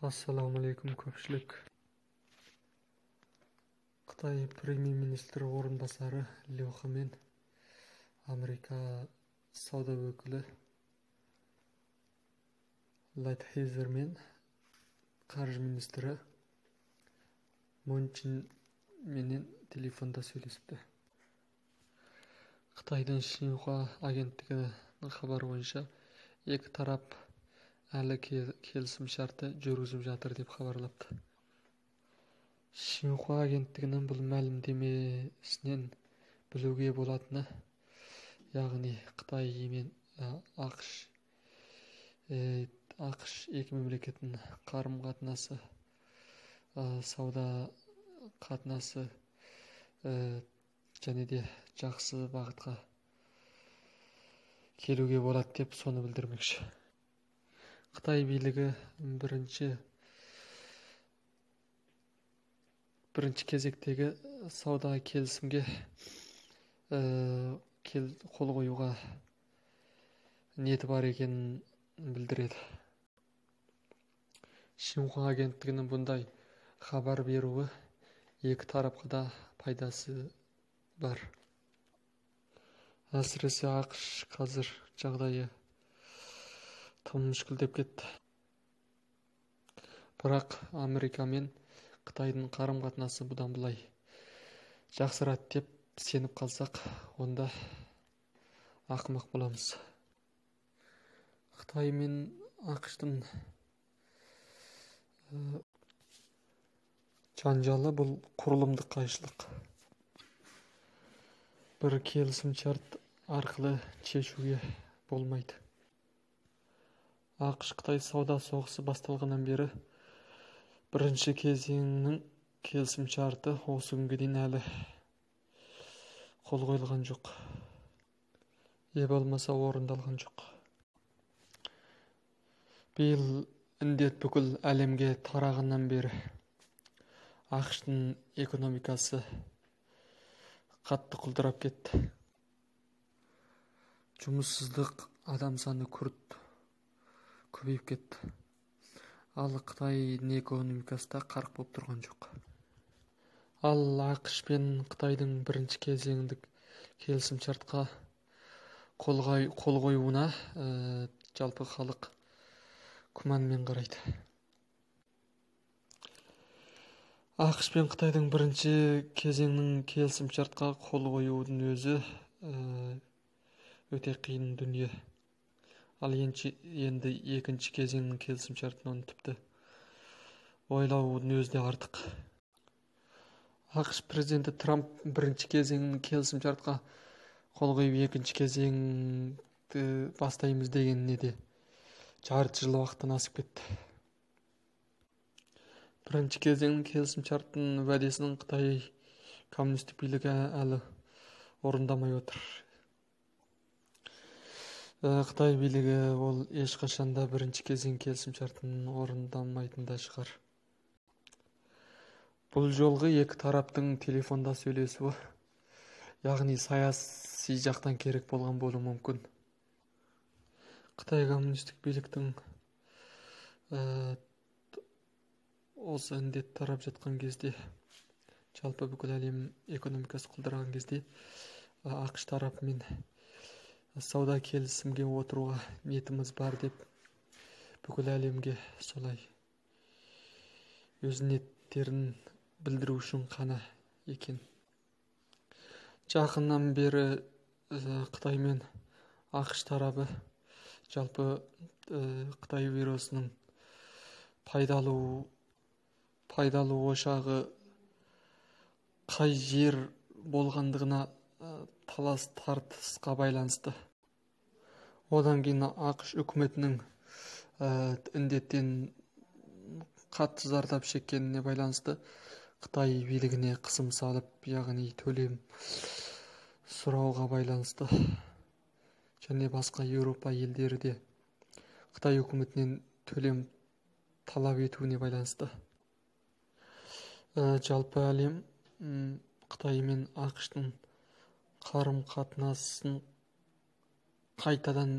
Ассаламу алейкум көпшілік. Қытай премьер-министрі орынбасары Лю Ха мен Америка сауда өкілі Лайтхайзер мен қаржы министрі Мун Чжин менен телефонда сөйлесіпті. Қытайдың Шинхуа агенттігінің хабары бойынша екі тарап әлі келісім шарты жүргізіп жатыр деп хабарлапты. Шинхуа агенттігінің бұл мәлімдемесінен білуге болатыны, яғни Қытай мен ақш екі мемлекеттің қарым-қатынасы, сауда қатынасы және де жақсы бағытқа келуге болады деп соны білдірмекші. Қытай билігі бірінші кезектегі сауда келісімге қол қоюға ниеті бар екенін білдіреді. Шинхуа агенттігінің бұндай хабар беруі екі тарапқа да пайдасы бар. Әсіресе ақш қазір жағдайы тым мүшкілдеп кетті. Бірақ Америка мен Қытайдың қарым-қатынасы бұдан былай жақсарады деп сеніп қалсақ, онда ақымақ боламыз. Қытай мен ақштың жанжалы бұл құрылымдық қайшылық. Бір келісім шарт арқылы шешуге болмайды. ақш-Қытай сауда соғысы басталғаннан бері бірінші кезеңнің келісім шарты осы күнге дейін әлі қол қойылған жоқ. Болмаса орындалған жоқ. Биыл індет бүкіл әлемге тарағаннан бері ақштың экономикасы қатты құлдырап кетті. Жұмыссыздық, адам саны күрт көбейіп кетті. Ал Қытайдың экономикасы да қарқ болып тұрған жоқ. Ал ақш пен Қытайдың бірінші кезеңдік келісім шартқа қол қоюына жалпы халық күмәнмен қарайды. ақш пен Қытайдың бірінші кезеңнің келісім шартқа қол қоюының өзі өте қиын дүние. Ал енді екінші кезеңнің келісім шартынан тіпті ойлаудың өзі де артық. ақш президенті Трамп бірінші кезеңнің келісім шартқа қол қойып екінші кезеңді бастаймыз дегеніне де жарты жыл уақыттан асып кетті. Бірінші кезеңнің келісім шарттың уәдесінің Қытай коммунистік билігі әлі орындамай отыр. Қытай билігі ол ешқашанда бірінші кезең келісім шартын орындамайтын да шығар. Бұл жолғы екі тараптың телефонда сөйлесуі, яғни саяси жақтан керек болған болуы мүмкін. Қытай коммунистік биліктің осы індет тарап жатқан кезде, жалпы бүкіл әлем экономикасы құлдыраған кезде, ақш тарапымен сауда келісімге отыруға ниетіміз бар деп бүкіл әлемге солай өз ниеттерін білдіру үшін қана екен. Жақыннан бері Қытай мен ақш тарабы жалпы Қытай вирусының пайдалы ошағы қай жер болғандығына талас тартысқа байланысты. Одан кейін ақш үкіметінің індеттен қатты зардап шеккеніне байланысты Қытай билігіне қысым салып, яғни төлем сұрауға байланысты, және басқа Еуропа елдері де Қытай үкіметінен төлем талап етуіне байланысты. Жалпы әлем Қытай мен ақштың қарым-қатынасын қайтадан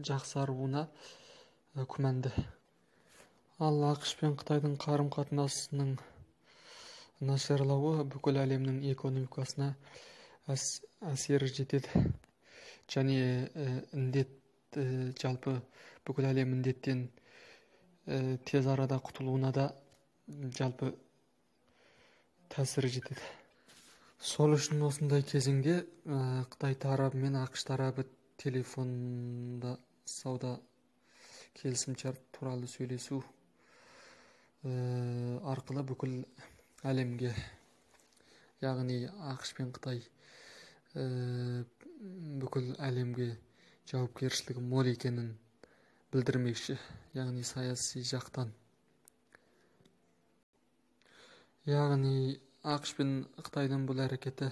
жақсаруына күмәнді. Ал ақш пен қытайдың қарым-қатынасының нашарлауы бүкіл әлемнің экономикасына әсері жетеді. Және індет жалпы бүкіл әлем індеттен тез арада құтылуына да жалпы тәсірі жетеді. Сол үшін осындай кезеңде Қытай тарабы мен ақш тарабы телефонда сауда келісімшарт туралы сөйлесу арқылы бүкіл әлемге, яғни ақш пен Қытай бүкіл әлемге жауапкершілігі мол екенін білдірмекші, яғни саяси жақтан. Яғни ақш пен Қытайдың бұл әрекеті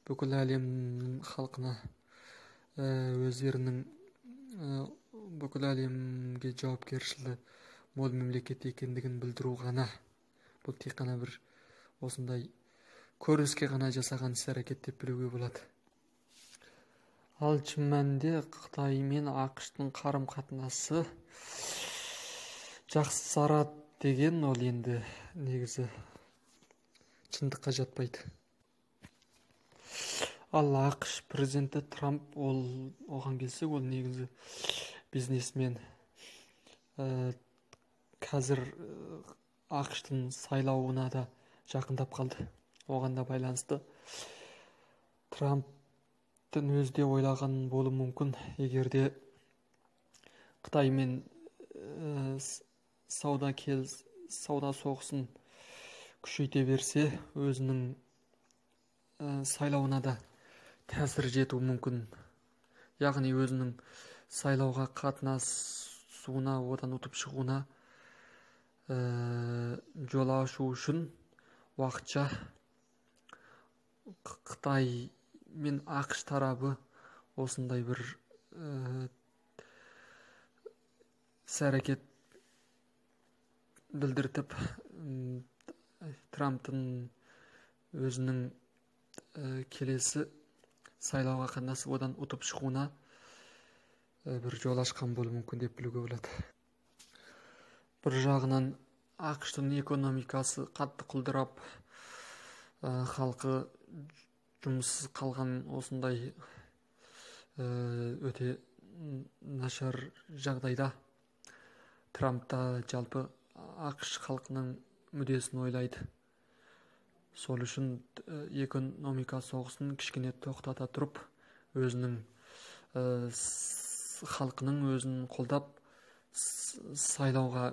бүкіл әлемнің халқына өздерінің бүкіл әлемге жауапкершілігі мол мемлекет екендігін білдіру ғана. Бұл тек қана бір осындай көрініске ғана жасаған іс-әрекет деп білуге болады. Ал шын мәнінде Қытай мен ақштың қарым-қатынасы жақсарады деген ол енді негізі шындыққа жатпайды. Ал ақш президенті Трамп оған келсек, ол негізі бизнесмен. Қазір ақштың сайлауына да жақындап қалды. Оған да байланысты Трамптың өзде ойлаған болуы мүмкін. Егерде Қытаймен сауда соғысын күшейте берсе, өзінің сайлауына да тәсір жетуі мүмкін. Яғни өзінің сайлауға қатынасуына, одан ұтып шығуына жол ашу үшін уақытша Қытай мен ақш тарабы осындай бір іс-әрекет білдіртіп, Трамптың өзінің келесі сайлауға қатынасып, одан ұтып шығуына бір жол ашқан болуы мүмкін деп білуге болады. Бір жағынан ақштың экономикасы қатты құлдырап, халқы жұмыссыз қалған осындай өте нашар жағдайда Трамп та жалпы ақш халқының мүддесін ойлайды. Сол үшін экономика соғысын кішкене тоқтата тұрып, өзінің халқының өзін қолдап сайлауға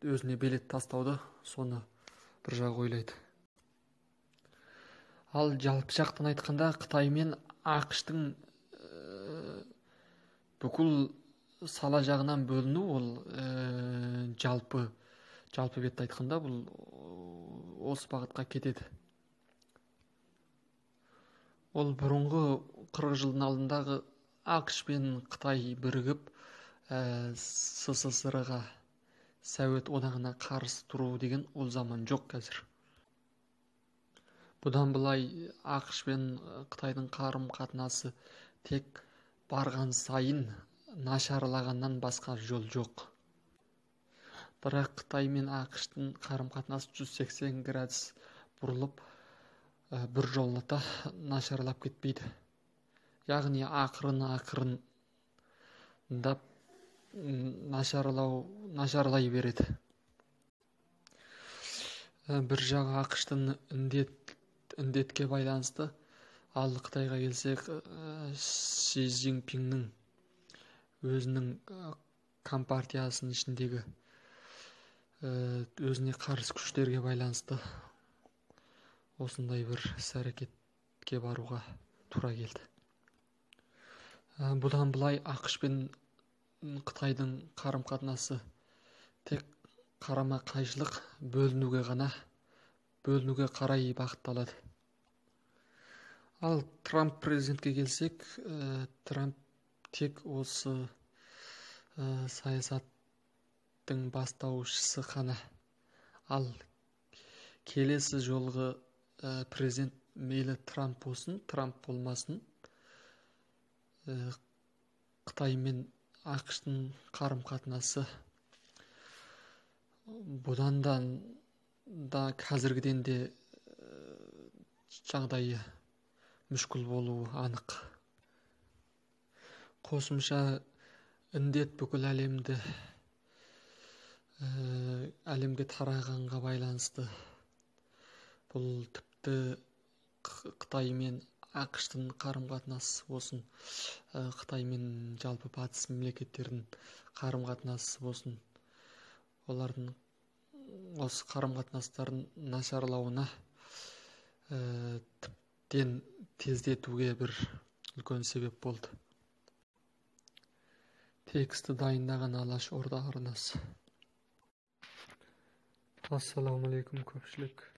өзіне билет тастауды соны бір жағы ойлайды. Ал жалпы жақтан айтқанда, Қытай мен ақштың бүкіл сала жағынан бөліну, ол жалпы бетті айтқанда, бұл осы бағытқа кетеді. Ол бұрынғы 40 жылдың алдындағы ақш пен Қытай бірігіп СССР-ға, Совет одағына қарсы тұру деген ол заман жоқ қазір. Бұдан былай ақш пен Қытайдың қарым-қатынасы тек барған сайын нашарлағаннан басқа жол жоқ. Бірақ Қытай мен ақштың қарым-қатынасы 180 градус бұрылып, бір жолата нашарлап кетпейді. Яғни ақырындап нашарлай береді. Бір жағы ақштың індетке байланысты, ал Қытайға келсек, Си Цзиньпиннің өзінің компартиясының ішіндегі өзіне қарсы күштерге байланысты осындай бір іс-әрекетке баруға тура келді. Бұдан былай ақш пен Қытайдың қарым-қатынасы тек қарама-қайшылық бөлінуге қарай бағытталады. Ал Трамп президентке келсек, Трамп тек осы саясаттың бастаушысы ғана. Ал келесі жолғы президент мейлі Трамп болсын, Трамп болмасын, Қытай мен ақштың қарым-қатынасы Бұдан да қазіргіден де жағдайы мүшкіл болуы анық. Қосымша індет бүкіл әлемге тарағанға байланысты бұл тіпті Қытай мен ақш-тың қарым-қатынасы болсын, Қытай мен жалпы батыс мемлекеттердің қарым-қатынасы болсын, олардың осы қарым-қатынастардың нашарлауына тіптен тездетуге бір үлкен себеп болды. Тексті дайындаған Алаш Орда арнасы. Ассаламу алейкум көпшілік.